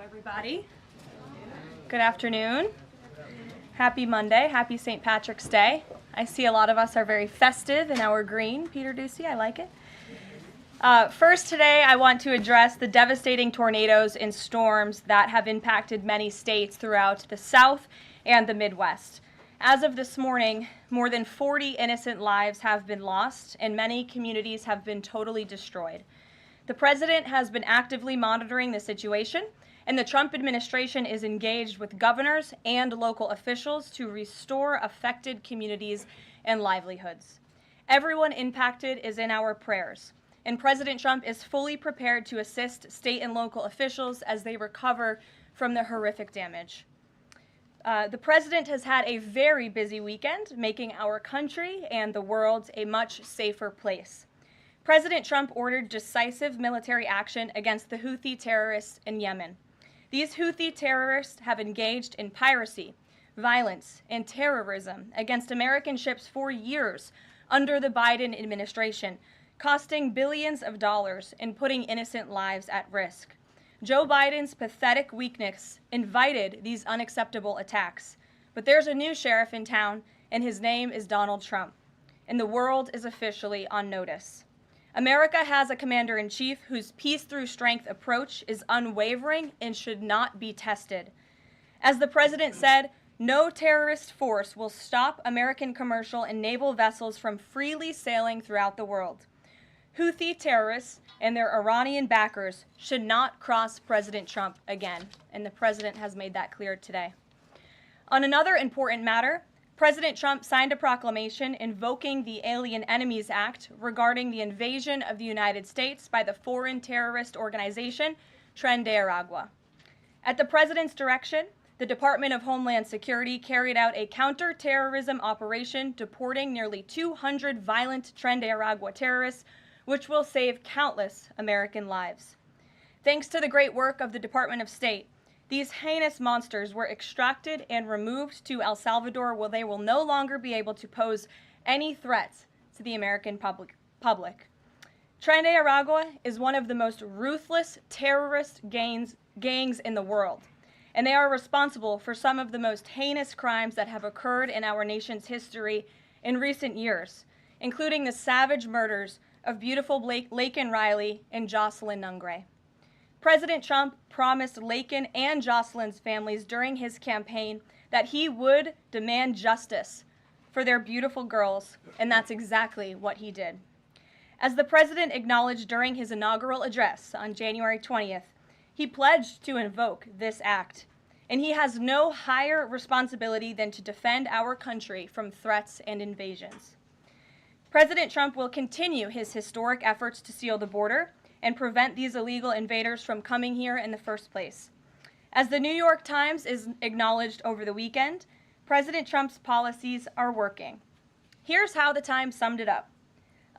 everybody. Good afternoon. Happy Monday. Happy St. Patrick's Day. I see a lot of us are very festive in our green. Peter Ducey, I like it. First today, I want to address the devastating tornadoes and storms that have impacted many states throughout the South and the Midwest. As of this morning, more than 40 innocent lives have been lost, and many communities have been totally destroyed. The president has been actively monitoring the situation, and the Trump administration is engaged with governors and local officials to restore affected communities and livelihoods. Everyone impacted is in our prayers, and President Trump is fully prepared to assist state and local officials as they recover from the horrific damage. The president has had a very busy weekend, making our country and the world a much safer place. President Trump ordered decisive military action against the Houthi terrorists in Yemen. These Houthi terrorists have engaged in piracy, violence, and terrorism against American ships for years under the Biden administration, costing billions of dollars and putting innocent lives at risk. Joe Biden's pathetic weakness invited these unacceptable attacks. But there's a new sheriff in town, and his name is Donald Trump. And the world is officially on notice. America has a commander-in-chief whose peace-through-strength approach is unwavering and should not be tested. As the president said, no terrorist force will stop American commercial and naval vessels from freely sailing throughout the world. Houthi terrorists and their Iranian backers should not cross President Trump again, and the president has made that clear today. On another important matter, President Trump signed a proclamation invoking the Alien Enemies Act regarding the invasion of the United States by the foreign terrorist organization Tren de Aragua. At the president's direction, the Department of Homeland Security carried out a counter-terrorism operation deporting nearly 200 violent Tren de Aragua terrorists, which will save countless American lives. Thanks to the great work of the Department of State, these heinous monsters were extracted and removed to El Salvador, where they will no longer be able to pose any threats to the American public. Tren de Aragua is one of the most ruthless terrorist gangs in the world, and they are responsible for some of the most heinous crimes that have occurred in our nation's history in recent years, including the savage murders of beautiful Laken Riley and Jocelyn Nungray. President Trump promised Laken and Jocelyn's families during his campaign that he would demand justice for their beautiful girls, and that's exactly what he did. As the president acknowledged during his inaugural address on January 20th, he pledged to invoke this act, and he has no higher responsibility than to defend our country from threats and invasions. President Trump will continue his historic efforts to seal the border and prevent these illegal invaders from coming here in the first place. As the New York Times is acknowledged over the weekend, President Trump's policies are working. Here's how the Times summed it up.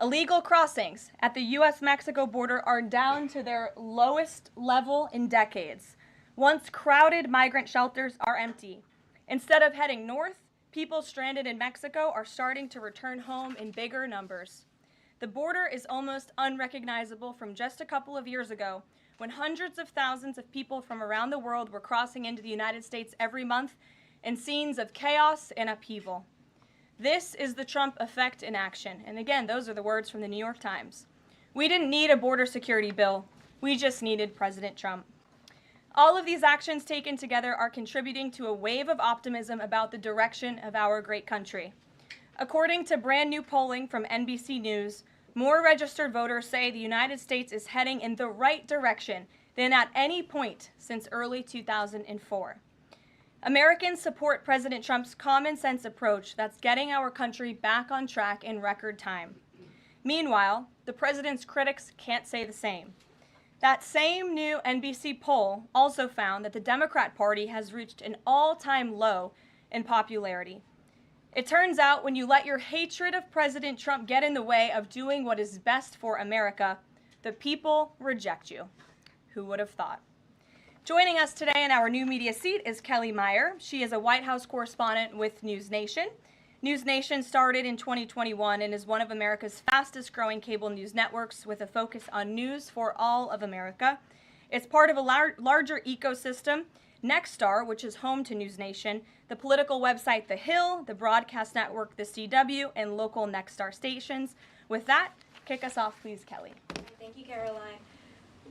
Illegal crossings at the U.S.-Mexico border are down to their lowest level in decades. Once crowded migrant shelters are empty. Instead of heading north, people stranded in Mexico are starting to return home in bigger numbers. The border is almost unrecognizable from just a couple of years ago, when hundreds of thousands of people from around the world were crossing into the United States every month in scenes of chaos and upheaval. This is the Trump effect in action. And again, those are the words from the New York Times. We didn't need a border security bill. We just needed President Trump. All of these actions taken together are contributing to a wave of optimism about the direction of our great country. According to brand new polling from NBC News, more registered voters say the United States is heading in the right direction than at any point since early 2004. Americans support President Trump's common sense approach that's getting our country back on track in record time. Meanwhile, the president's critics can't say the same. That same new NBC poll also found that the Democrat Party has reached an all-time low in popularity. It turns out when you let your hatred of President Trump get in the way of doing what is best for America, the people reject you. Who would have thought? Joining us today in our new media seat is Kelly Meyer. She is a White House correspondent with News Nation. News Nation started in 2021 and is one of America's fastest growing cable news networks with a focus on news for all of America. It's part of a larger ecosystem. Nexstar, which is home to News Nation, the political website The Hill, the broadcast network The CW, and local Nexstar stations. With that, kick us off, please, Kelly. Thank you, Karoline.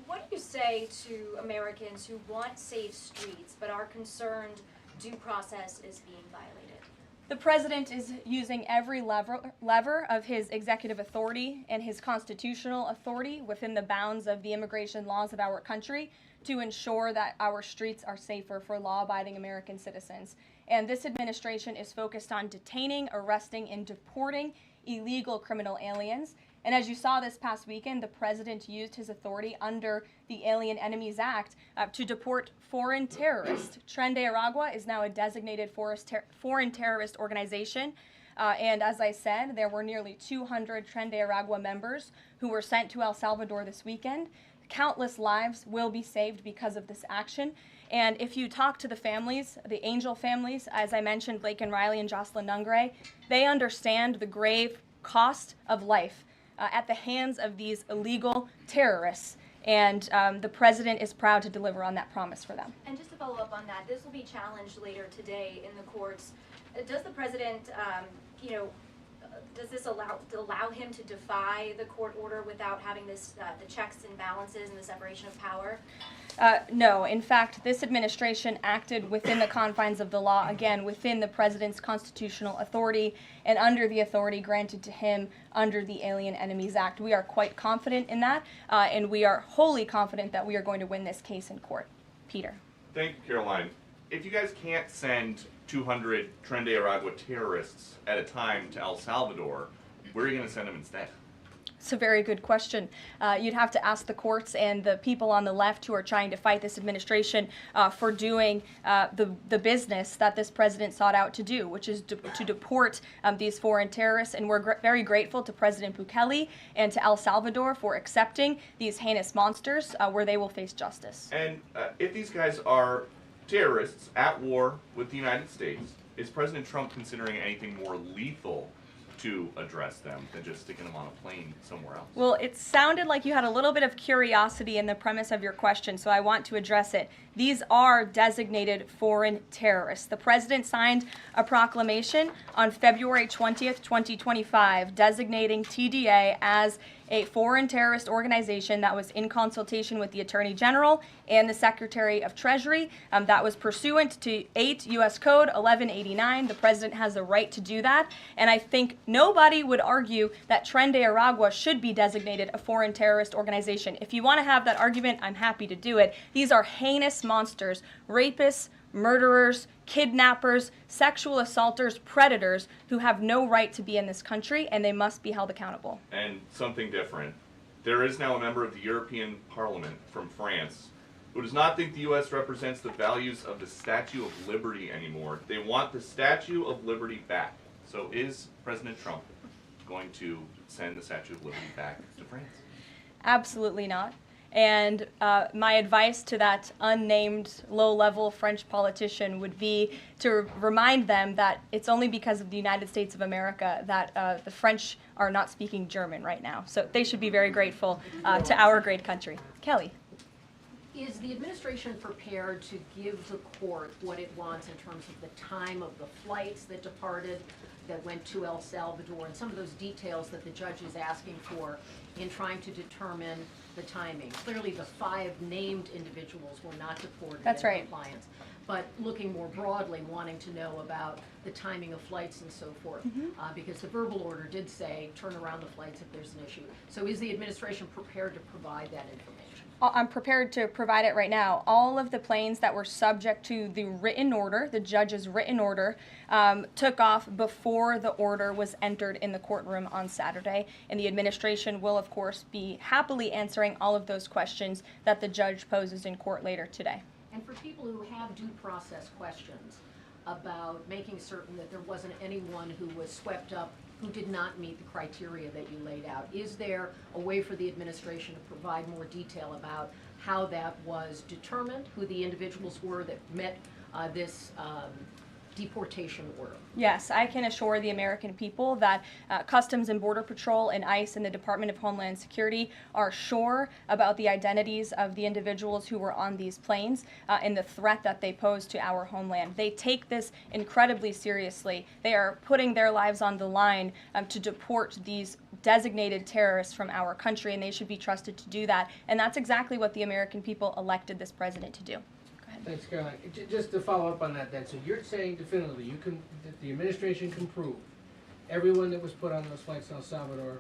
What do you say to Americans who want safe streets but are concerned due process is being violated? The president is using every lever of his executive authority and his constitutional authority within the bounds of the immigration laws of our country to ensure that our streets are safer for law-abiding American citizens. And this administration is focused on detaining, arresting, and deporting illegal criminal aliens. And as you saw this past weekend, the president used his authority under the Alien Enemies Act to deport foreign terrorists. Tren de Aragua is now a designated foreign terrorist organization. And as I said, there were nearly 200 Tren de Aragua members who were sent to El Salvador this weekend. Countless lives will be saved because of this action. And if you talk to the families, the Angel families, as I mentioned, Blake and Riley and Jocelyn Nungray, they understand the grave cost of life at the hands of these illegal terrorists. And the president is proud to deliver on that promise for them. And just to follow up on that, this will be challenged later today in the courts. Does the president, does this allow him to defy the court order without having this the checks and balances and the separation of power? No. In fact, this administration acted within the confines of the law, again, within the president's constitutional authority and under the authority granted to him under the Alien Enemies Act. We are quite confident in that, and we are wholly confident that we are going to win this case in court. Peter. Thank you, Karoline. If you guys can't send 200 Tren de Aragua terrorists at a time to El Salvador, where are you going to send them instead? It's a very good question. You'd have to ask the courts and the people on the left who are trying to fight this administration for doing the business that this president sought out to do, which is to deport these foreign terrorists. And we're very grateful to President Bukele and to El Salvador for accepting these heinous monsters where they will face justice. And if these guys are terrorists at war with the United States, is President Trump considering anything more lethal to address them than just sticking them on a plane somewhere else? Well, it sounded like you had a little bit of curiosity in the premise of your question, so I want to address it. These are designated foreign terrorists. The president signed a proclamation on February 20th, 2025, designating TDA as a foreign terrorist organization that was in consultation with the Attorney General and the Secretary of Treasury. That was pursuant to 8 U.S. Code 1189. The president has the right to do that. And I think nobody would argue that Tren de Aragua should be designated a foreign terrorist organization. If you want to have that argument, I'm happy to do it. These are heinous monsters, rapists, murderers, kidnappers, sexual assaulters, predators who have no right to be in this country, and they must be held accountable. And something different. There is now a member of the European Parliament from France who does not think the U.S. represents the values of the Statue of Liberty anymore. They want the Statue of Liberty back. So is President Trump going to send the Statue of Liberty back to France? Absolutely not. And my advice to that unnamed low-level French politician would be to remind them that it's only because of the United States of America that the French are not speaking German right now. So they should be very grateful to our great country. Kelly. Is the administration prepared to give the court what it wants in terms of the time of the flights that departed, that went to El Salvador, and some of those details that the judge is asking for in trying to determine the timing? Clearly, the 5 named individuals were not deported. That's right. In compliance. But looking more broadly, wanting to know about the timing of flights and so forth, because the verbal order did say turn around the flights if there's an issue. So is the administration prepared to provide that information? I'm prepared to provide it right now. All of the planes that were subject to the written order, the judge's written order, took off before the order was entered in the courtroom on Saturday. And the administration will, of course, be happily answering all of those questions that the judge poses in court later today. And for people who have due process questions about making certain that there wasn't anyone who was swept up who did not meet the criteria that you laid out, is there a way for the administration to provide more detail about how that was determined, who the individuals were that met this deportation order? Yes, I can assure the American people that Customs and Border Patrol and ICE and the Department of Homeland Security are sure about the identities of the individuals who were on these planes and the threat that they pose to our homeland. They take this incredibly seriously. They are putting their lives on the line to deport these designated terrorists from our country, and they should be trusted to do that. And that's exactly what the American people elected this president to do. Thanks, Caroline. Just to follow up on that, then, so you're saying definitively that the administration can prove everyone that was put on those flights to El Salvador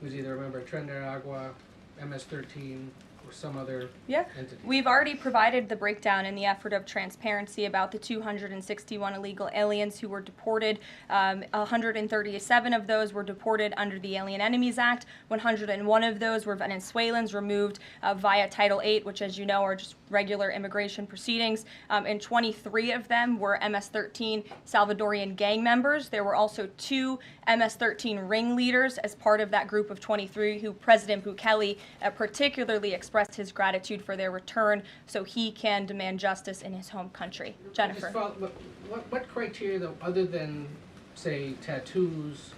was either a member of Tren de Agua, MS-13, or some other entity? We've already provided the breakdown in the effort of transparency about the 261 illegal aliens who were deported. 137 of those were deported under the Alien Enemies Act. 101 of those were Venezuelans removed via Title VIII, which, as you know, are just regular immigration proceedings. And 23 of them were MS-13 Salvadorian gang members. There were also 2 MS-13 ringleaders as part of that group of 23 who President Bukele particularly expressed his gratitude for their return so he can demand justice in his home country. Jennifer. What criteria, though, other than, say, tattoos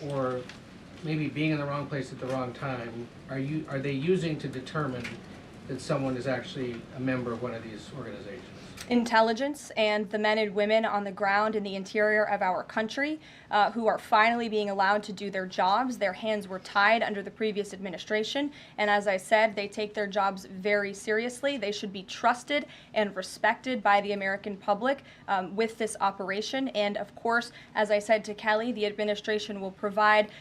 or maybe being in the wrong place at the wrong time, are they using to determine that someone is actually a member of one of these organizations? Intelligence and the men and women on the ground in the interior of our country who are finally being allowed to do their jobs. Their hands were tied under the previous administration, and as I said, they take their jobs very seriously. They should be trusted and respected by the American public with this operation, and of course, as I said to Kelly, the administration will provide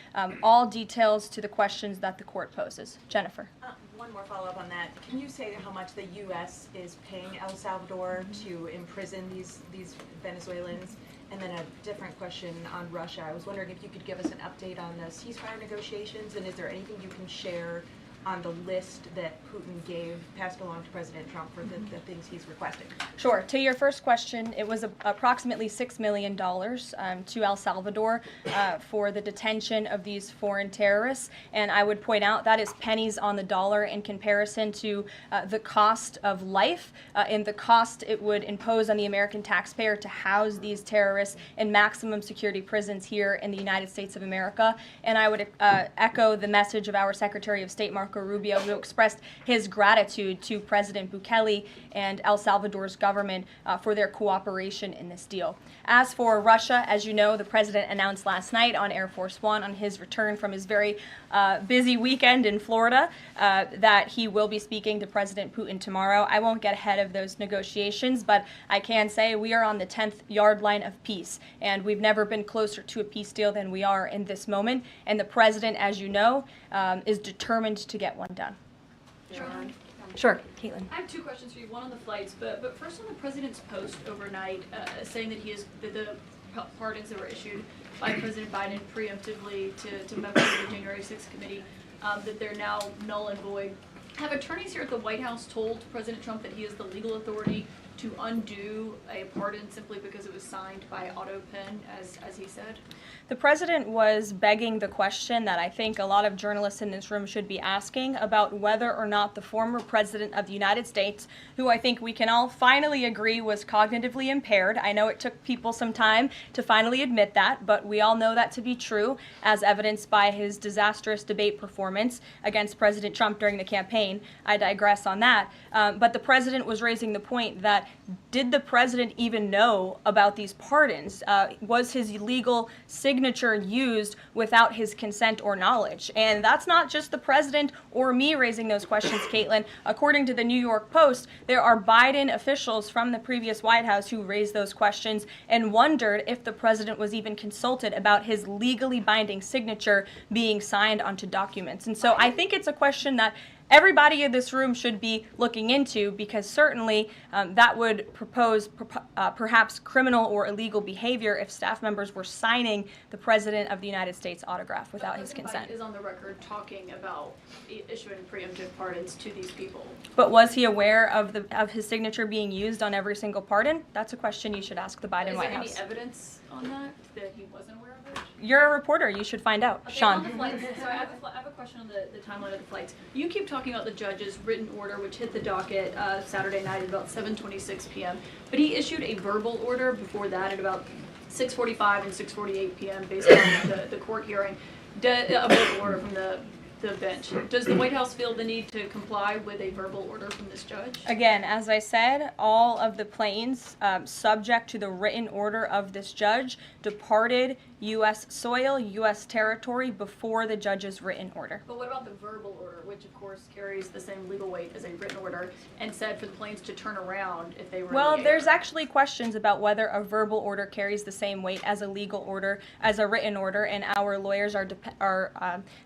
all details to the questions that the court poses. Jennifer. One more follow-up on that. Can you say how much the U.S. is paying El Salvador to imprison these Venezuelans? And then a different question on Russia. I was wondering if you could give us an update on the ceasefire negotiations, and is there anything you can share on the list that Putin passed along to President Trump for the things he's requesting? Sure. To your first question, it was approximately $6 million to El Salvador for the detention of these foreign terrorists. And I would point out that is pennies on the dollar in comparison to the cost of life and the cost it would impose on the American taxpayer to house these terrorists in maximum security prisons here in the United States of America. And I would echo the message of our Secretary of State, Marco Rubio, who expressed his gratitude to President Bukele and El Salvador's government for their cooperation in this deal. As for Russia, as you know, the president announced last night on Air Force One on his return from his very busy weekend in Florida that he will be speaking to President Putin tomorrow. I won't get ahead of those negotiations, but I can say we are on the 10th yard line of peace, and we've never been closer to a peace deal than we are in this moment. And the president, as you know, is determined to get one done. Sure, Caitlin. I have 2 questions for you. One on the flights, but first on the president's post overnight, saying that the pardons that were issued by President Biden preemptively to members of the January 6th committee, that they're now null and void. Have attorneys here at the White House told President Trump that he has the legal authority to undo a pardon simply because it was signed by auto pen, as he said? The president was begging the question that I think a lot of journalists in this room should be asking about whether or not the former president of the United States, who I think we can all finally agree was cognitively impaired. I know it took people some time to finally admit that, but we all know that to be true, as evidenced by his disastrous debate performance against President Trump during the campaign. I digress on that. But the president was raising the point that did the president even know about these pardons? Was his legal signature used without his consent or knowledge? And that's not just the president or me raising those questions, Caitlin. According to the New York Post, there are Biden officials from the previous White House who raised those questions and wondered if the president was even consulted about his legally binding signature being signed onto documents. And so I think it's a question that everybody in this room should be looking into, because certainly that would propose perhaps criminal or illegal behavior if staff members were signing the President of the United States autograph without his consent. Biden is on the record talking about issuing preemptive pardons to these people. But was he aware of his signature being used on every single pardon? That's a question you should ask the Biden White House. Is there any evidence on that he wasn't aware of it? You're a reporter. You should find out. Okay, Sean. on the flights, so I have a question on the timeline of the flights. You keep talking about the judge's written order, which hit the docket Saturday night at about 7:26 p.m., but he issued a verbal order before that at about 6:45 and 6:48 p.m. based on the court hearing. A verbal order from the bench. Does the White House feel the need to comply with a verbal order from this judge? Again, as I said, all of the planes subject to the written order of this judge departed U.S. soil, U.S. territory before the judge's written order. But what about the verbal order, which of course carries the same legal weight as a written order, and said for the planes to turn around if they were Well, in the air? there's actually questions about whether a verbal order carries the same weight as a legal order, as a written order, and our lawyers are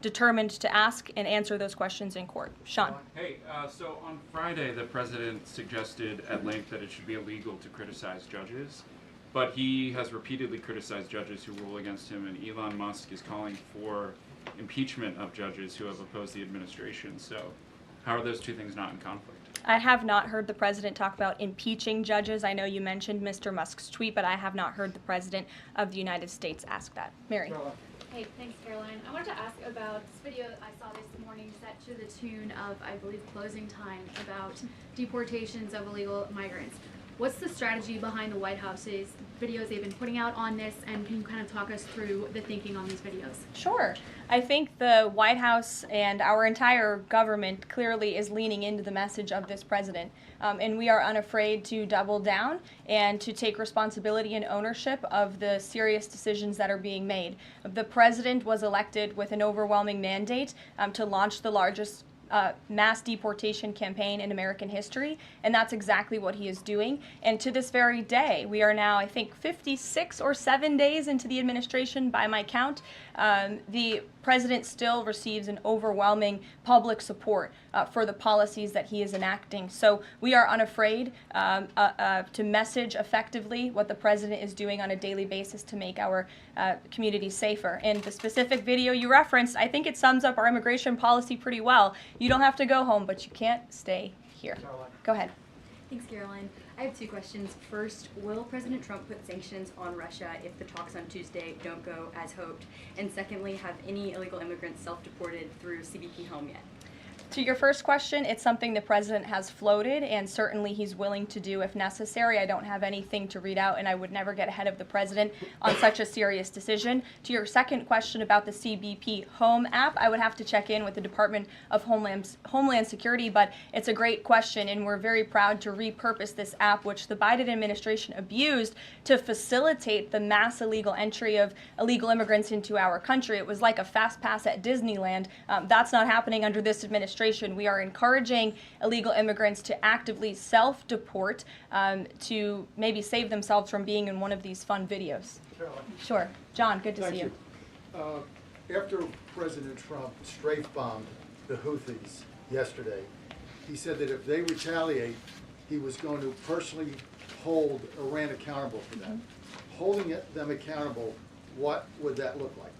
determined to ask and answer those questions in court. Sean. Hey, so on Friday, the president suggested at length that it should be illegal to criticize judges, but he has repeatedly criticized judges who rule against him, and Elon Musk is calling for impeachment of judges who have opposed the administration. So how are those two things not in conflict? I have not heard the president talk about impeaching judges. I know you mentioned Mr. Musk's tweet, but I have not heard the president of the United States ask that. Mary. Hey, thanks, Caroline. I wanted to ask about this video I saw this morning set to the tune of, I believe, Closing Time, about deportations of illegal migrants. What's the strategy behind the White House's videos they've been putting out on this, and can you kind of talk us through the thinking on these videos? Sure. I think the White House and our entire government clearly is leaning into the message of this president. And we are unafraid to double down and to take responsibility and ownership of the serious decisions that are being made. The president was elected with an overwhelming mandate to launch the largest mass deportation campaign in American history, and that's exactly what he is doing. And to this very day, we are now, I think, 56 or 7 days into the administration by my count. The president still receives an overwhelming public support for the policies that he is enacting. So we are unafraid to message effectively what the president is doing on a daily basis to make our community safer. And the specific video you referenced, I think it sums up our immigration policy pretty well. You don't have to go home, but you can't stay here. Go ahead. Thanks, Caroline. I have two questions. First, will President Trump put sanctions on Russia if the talks on Tuesday don't go as hoped? And secondly, have any illegal immigrants self-deported through CBP home yet? To your first question, it's something the president has floated, and certainly he's willing to do if necessary. I don't have anything to read out, and I would never get ahead of the president on such a serious decision. To your second question about the CBP Home app, I would have to check in with the Department of Homeland Security, but it's a great question, and we're very proud to repurpose this app, which the Biden administration abused to facilitate the mass illegal entry of illegal immigrants into our country. It was like a fast pass at Disneyland. That's not happening under this administration. We are encouraging illegal immigrants to actively self-deport to maybe save themselves from being in one of these fun videos. Caroline. Sure. John, good to Thank see you. After President Trump strafe-bombed the Houthis yesterday, he said that if they retaliate, he was going to personally hold Iran accountable for that. Holding them accountable, what would that look like?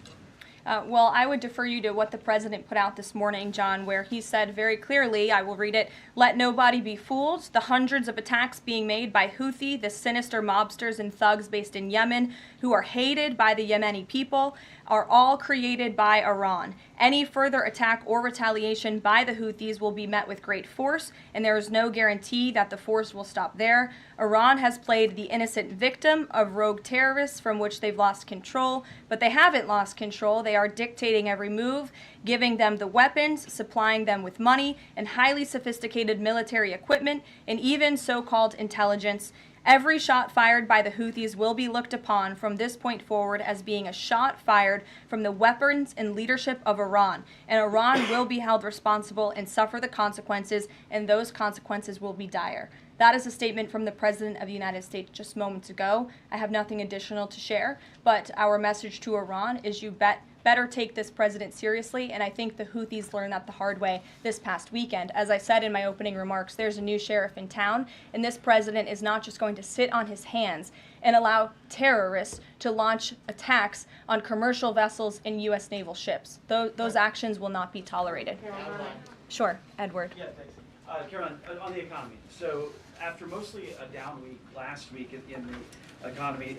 Well, I would defer you to what the president put out this morning, John, where he said very clearly, I will read it, "Let nobody be fooled. The hundreds of attacks being made by Houthi, the sinister mobsters and thugs based in Yemen, who are hated by the Yemeni people, are all created by Iran. Any further attack or retaliation by the Houthis will be met with great force, and there is no guarantee that the force will stop there. Iran has played the innocent victim of rogue terrorists from which they've lost control, but they haven't lost control. They are dictating every move, giving them the weapons, supplying them with money, and highly sophisticated military equipment, and even so-called intelligence. Every shot fired by the Houthis will be looked upon from this point forward as being a shot fired from the weapons and leadership of Iran. And Iran will be held responsible and suffer the consequences, and those consequences will be dire." That is a statement from the President of the United States just moments ago. I have nothing additional to share, but our message to Iran is you better take this president seriously, and I think the Houthis learned that the hard way this past weekend. As I said in my opening remarks, there's a new sheriff in town, and this president is not just going to sit on his hands and allow terrorists to launch attacks on commercial vessels and U.S. naval ships. Those actions will not be tolerated. Sure, Edward. Yeah, thanks. Karoline, on the economy. So after mostly a down week last week in the economy,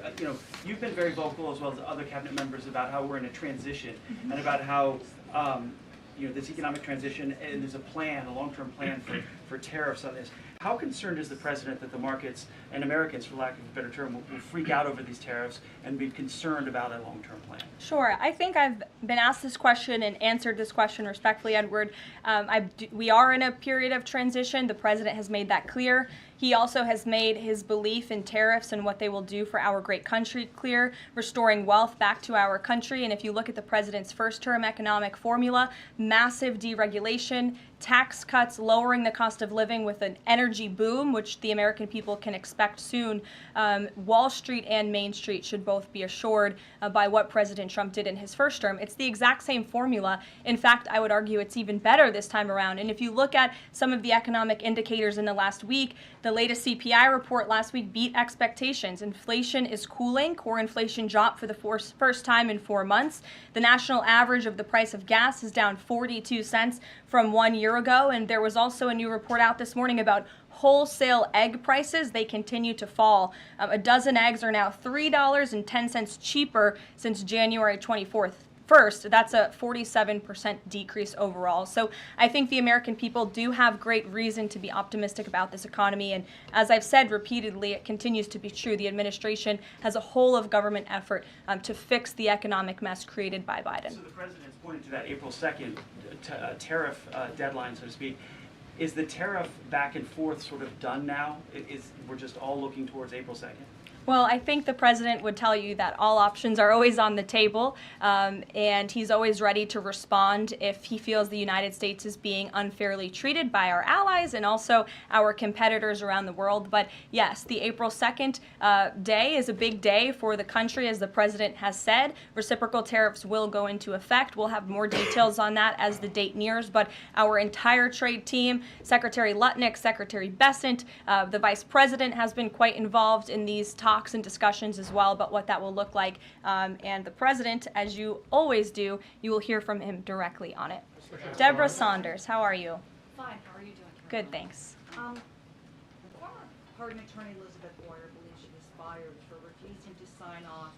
you've been very vocal as well as other cabinet members about how we're in a transition and about how this economic transition, and there's a plan, a long-term plan for tariffs on this. How concerned is the president that the markets and Americans, for lack of a better term, will freak out over these tariffs and be concerned about a long-term plan? Sure. I think I've been asked this question and answered this question respectfully, Edward. We are in a period of transition. The president has made that clear. He also has made his belief in tariffs and what they will do for our great country clear, restoring wealth back to our country. And if you look at the president's first-term economic formula, massive deregulation, tax cuts, lowering the cost of living with an energy boom, which the American people can expect soon. Wall Street and Main Street should both be assured by what President Trump did in his first term. It's the exact same formula. In fact, I would argue it's even better this time around. And if you look at some of the economic indicators in the last week, the latest CPI report last week beat expectations. Inflation is cooling. Core inflation dropped for the first time in 4 months. The national average of the price of gas is down 42 cents from 1 year ago. And there was also a new report out this morning about wholesale egg prices. They continue to fall. A dozen eggs are now $3.10 cheaper since January 24th. First, that's a 47% decrease overall. So I think the American people do have great reason to be optimistic about this economy. And as I've said repeatedly, it continues to be true. The administration has a whole of government effort to fix the economic mess created by Biden. So the president's pointed to that April 2nd tariff deadline, so to speak. Is the tariff back and forth sort of done now? We're just all looking towards April 2nd? Well, I think the president would tell you that all options are always on the table, and he's always ready to respond if he feels the United States is being unfairly treated by our allies and also our competitors around the world. But yes, the April 2nd day is a big day for the country, as the president has said. Reciprocal tariffs will go into effect. We'll have more details on that as the date nears, but our entire trade team, Secretary Lutnick, Secretary Bessent, the vice president has been quite involved in these talks and discussions as well about what that will look like. And the president, as you always do, you will hear from him directly on it. Deborah Saunders, how are you? Fine. How are you doing? Good, thanks. Former pardon attorney Elizabeth Boyer believes she was fired for refusing to sign off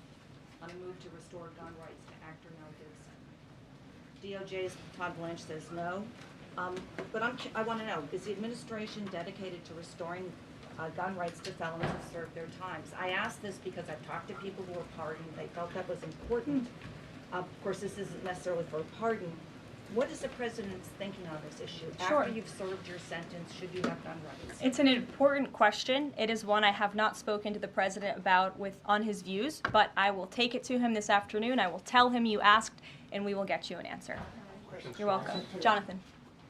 on a move to restore gun rights to actor Mel Gibson. DOJ's Todd Blanche says no. But I want to know, is the administration dedicated to restoring gun rights to felons who served their times? I ask this because I've talked to people who were pardoned. They felt that was important. Of course, this isn't necessarily for a pardon. What is the president's thinking on this issue? Sure. After you've served your sentence, should you have gun rights? It's an important question. It is one I have not spoken to the president about on his views, but I will take it to him this afternoon. I will tell him you asked, and we will get you an answer. You're welcome. Jonathan.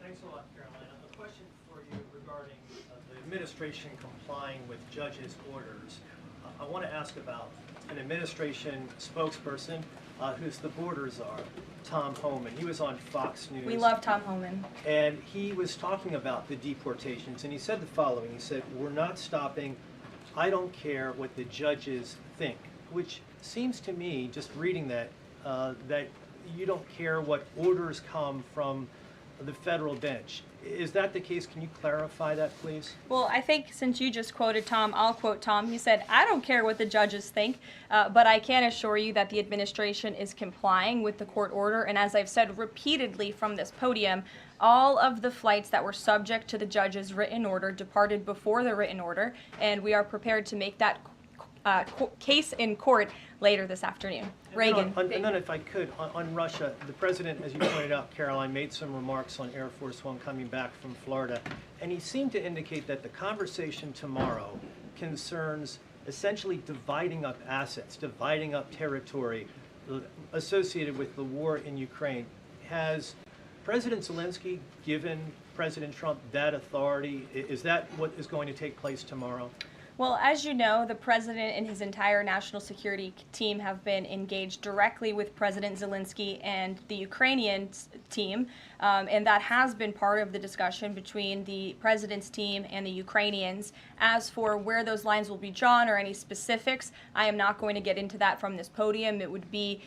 Thanks a lot, Caroline. A question for you regarding the administration complying with judges' orders. I want to ask about an administration spokesperson who's the border czar, Tom Homan. He was on Fox News. We love Tom Homan. And he was talking about the deportations, and he said the following. He said, "We're not stopping. I don't care what the judges think," which seems to me, just reading that, that you don't care what orders come from the federal bench. Is that the case? Can you clarify that, please? Well, I think since you just quoted Tom, I'll quote Tom. He said, "I don't care what the judges think, but I can assure you that the administration is complying with the court order." And as I've said repeatedly from this podium, all of the flights that were subject to the judge's written order departed before the written order, and we are prepared to make that case in court later this afternoon. Reagan. And then if I could, on Russia, the president, as you pointed out, Caroline, made some remarks on Air Force One coming back from Florida, and he seemed to indicate that the conversation tomorrow concerns essentially dividing up assets, dividing up territory associated with the war in Ukraine. Has President Zelensky given President Trump that authority? Is that what is going to take place tomorrow? Well, as you know, the president and his entire national security team have been engaged directly with President Zelensky and the Ukrainian team and that has been part of the discussion between the president's team and the Ukrainians. As for where those lines will be drawn or any specifics, I am not going to get into that from this podium. It would be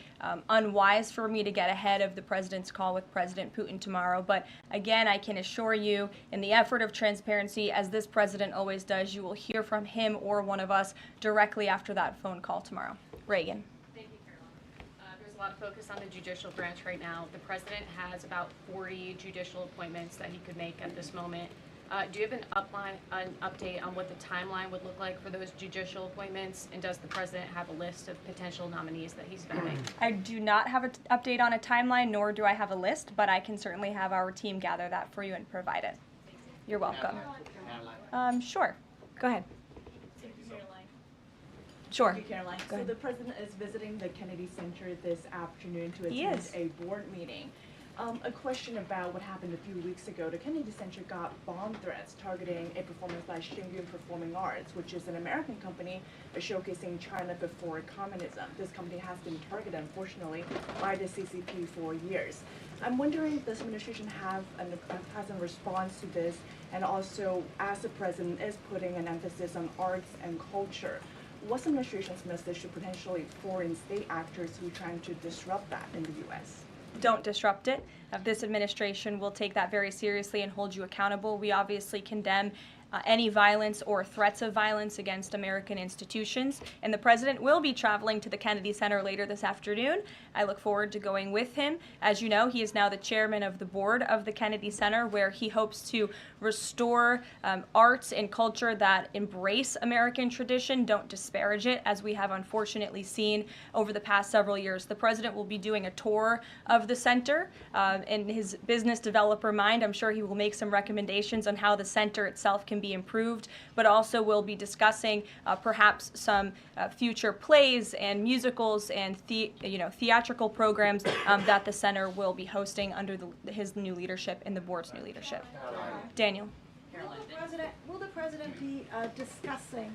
unwise for me to get ahead of the president's call with President Putin tomorrow. But again, I can assure you, in the effort of transparency, as this president always does, you will hear from him or one of us directly after that phone call tomorrow. Reagan. Thank you, Caroline. There's a lot of focus on the judicial branch right now. The president has about 40 judicial appointments that he could make at this moment. Do you have an update on what the timeline would look like for those judicial appointments? And does the president have a list of potential nominees that he's vetting? I do not have an update on a timeline, nor do I have a list, but I can certainly have our team gather that for you and provide it. You're welcome. Sure. Go ahead. Thank you, Caroline. Sure. Thank you, Caroline. Go So ahead. the president is visiting the Kennedy Center this afternoon to He attend is. a board meeting. A question about what happened a few weeks ago. The Kennedy Center got bomb threats targeting a performance by Shingyun Performing Arts, which is an American company showcasing China before communism. This company has been targeted, unfortunately, by the CCP for years. I'm wondering if this administration has a response to this, and also as the president is putting an emphasis on arts and culture, what's the administration's message to potentially foreign state actors who are trying to disrupt that in the U.S.? Don't disrupt it. This administration will take that very seriously and hold you accountable. We obviously condemn any violence or threats of violence against American institutions. And the president will be traveling to the Kennedy Center later this afternoon. I look forward to going with him. As you know, he is now the chairman of the board of the Kennedy Center, where he hopes to restore arts and culture that embrace American tradition, don't disparage it, as we have unfortunately seen over the past several years. The president will be doing a tour of the center. In his business developer mind, I'm sure he will make some recommendations on how the center itself can be improved, but also we'll be discussing perhaps some future plays and musicals and theatrical programs that the center will be hosting under his new leadership and the board's new leadership. Daniel. Will the president be discussing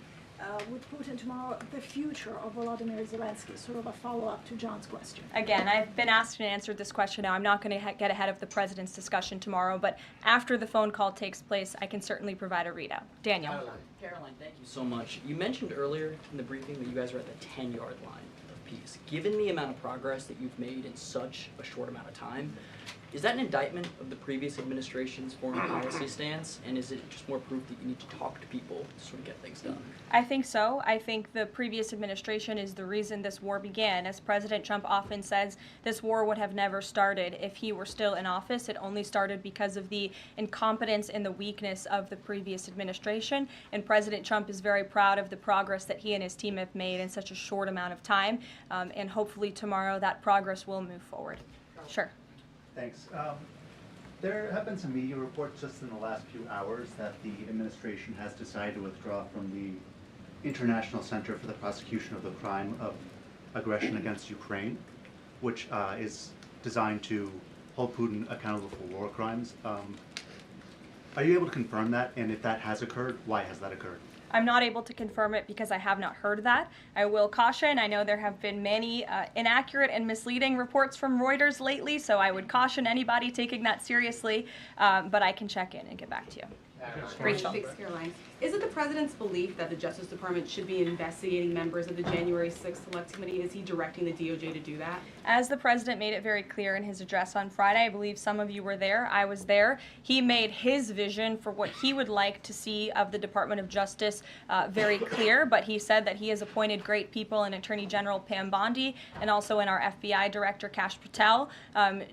with Putin tomorrow the future of Volodymyr Zelensky? Sort of a follow-up to John's question. Again, I've been asked and answered this question now. I'm not going to get ahead of the president's discussion tomorrow, but after the phone call takes place, I can certainly provide a readout. Daniel. Caroline, thank you so much. You mentioned earlier in the briefing that you guys are at the 10-yard line of peace. Given the amount of progress that you've made in such a short amount of time, is that an indictment of the previous administration's foreign policy stance, and is it just more proof that you need to talk to people to sort of get things done? I think so. I think the previous administration is the reason this war began. As President Trump often says, this war would have never started if he were still in office. It only started because of the incompetence and the weakness of the previous administration. And President Trump is very proud of the progress that he and his team have made in such a short amount of time. And hopefully tomorrow that progress will move forward. Sure. Thanks. There have been some media reports just in the last few hours that the administration has decided to withdraw from the International Center for the Prosecution of the Crime of Aggression against Ukraine, which is designed to hold Putin accountable for war crimes. Are you able to confirm that? And if that has occurred, why has that occurred? I'm not able to confirm it because I have not heard that. I will caution, I know there have been many inaccurate and misleading reports from Reuters lately, so I would caution anybody taking that seriously, but I can check in and get back to you. Rachel. Thanks, Caroline. Is it the president's belief that the Justice Department should be investigating members of the January 6th Select Committee? Is he directing the DOJ to do that? As the president made it very clear in his address on Friday, I believe some of you were there, I was there, he made his vision for what he would like to see of the Department of Justice very clear, but he said that he has appointed great people in Attorney General Pam Bondi and also in our FBI Director Kash Patel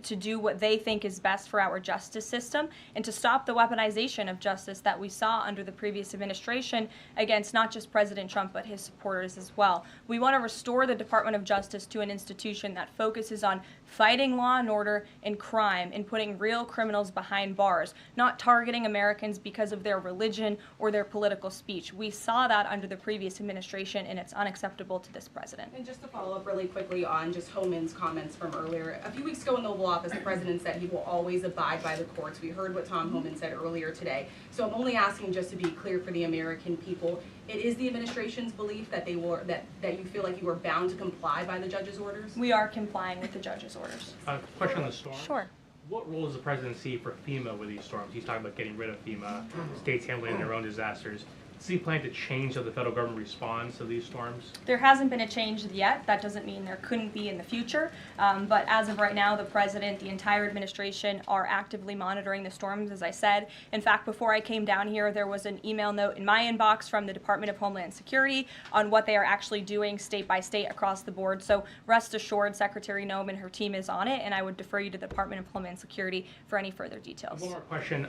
to do what they think is best for our justice system and to stop the weaponization of justice that we saw under the previous administration against not just President Trump but his supporters as well. We want to restore the Department of Justice to an institution that focuses on fighting law and order and crime and putting real criminals behind bars, not targeting Americans because of their religion or their political speech. We saw that under the previous administration and it's unacceptable to this president. And just to follow up really quickly on just Homan's comments from earlier, a few weeks ago in the Oval Office, the president said he will always abide by the courts. We heard what Tom Homan said earlier today. So I'm only asking just to be clear for the American people. It is the administration's belief that they will that you feel like you are bound to comply by the judge's orders? We are complying with the judge's orders. Question on the storm. Sure. What role does the president see for FEMA with these storms? He's talking about getting rid of FEMA, states handling their own disasters. Does he plan to change how the federal government responds to these storms? There hasn't been a change yet. That doesn't mean there couldn't be in the future. But as of right now, the president, the entire administration are actively monitoring the storms, as I said. In fact, before I came down here, there was an email note in my inbox from the Department of Homeland Security on what they are actually doing state by state across the board. So rest assured, Secretary Noem and her team is on it, and I would defer you to the Department of Homeland Security for any further details. One more question.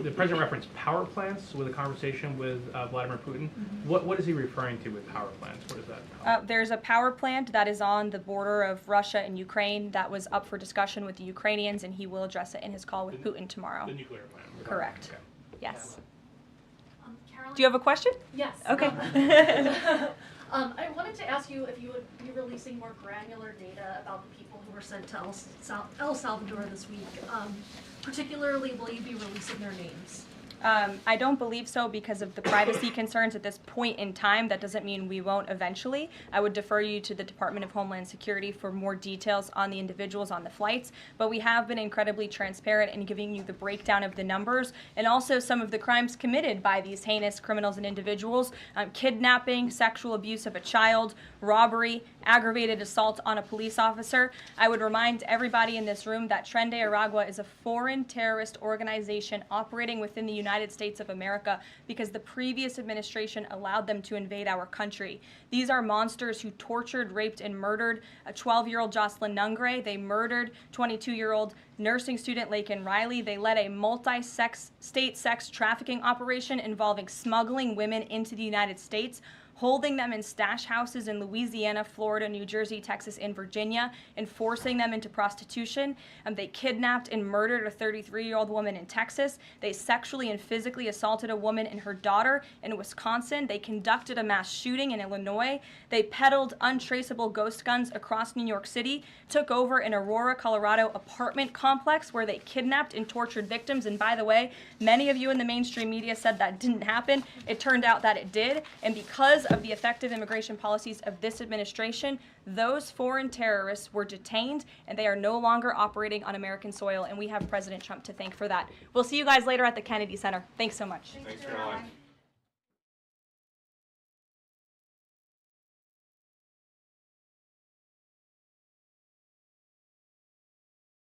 The president referenced power plants with a conversation with Vladimir Putin. What is he referring to with power plants? What is that? There's a power plant that is on the border of Russia and Ukraine that was up for discussion with the Ukrainians, and he will address it in his call with Putin tomorrow. The nuclear plant. Correct. Okay. Yes. Caroline? Do you have a question? Yes. Okay. I wanted to ask you if you would be releasing more granular data about the people who were sent to El Salvador this week. Particularly, will you be releasing their names? I don't believe so because of the privacy concerns at this point in time. That doesn't mean we won't eventually. I would defer you to the Department of Homeland Security for more details on the individuals on the flights, but we have been incredibly transparent in giving you the breakdown of the numbers and also some of the crimes committed by these heinous criminals and individuals: kidnapping, sexual abuse of a child, robbery, aggravated assault on a police officer. I would remind everybody in this room that Tren de Aragua is a foreign terrorist organization operating within the United States of America because the previous administration allowed them to invade our country. These are monsters who tortured, raped, and murdered a 12-year-old Jocelyn Nungre. They murdered 22-year-old nursing student Laken Riley. They led a multi-state sex trafficking operation involving smuggling women into the United States, holding them in stash houses in Louisiana, Florida, New Jersey, Texas, and Virginia, and forcing them into prostitution. They kidnapped and murdered a 33-year-old woman in Texas. They sexually and physically assaulted a woman and her daughter in Wisconsin. They conducted a mass shooting in Illinois. They peddled untraceable ghost guns across New York City, took over an Aurora, Colorado apartment complex where they kidnapped and tortured victims. And by the way, many of you in the mainstream media said that didn't happen. It turned out that it did. And because of the effective immigration policies of this administration, those foreign terrorists were detained and they are no longer operating on American soil, and we have President Trump to thank for that. We'll see you guys later at the Kennedy Center. Thanks so much. Thanks, Caroline.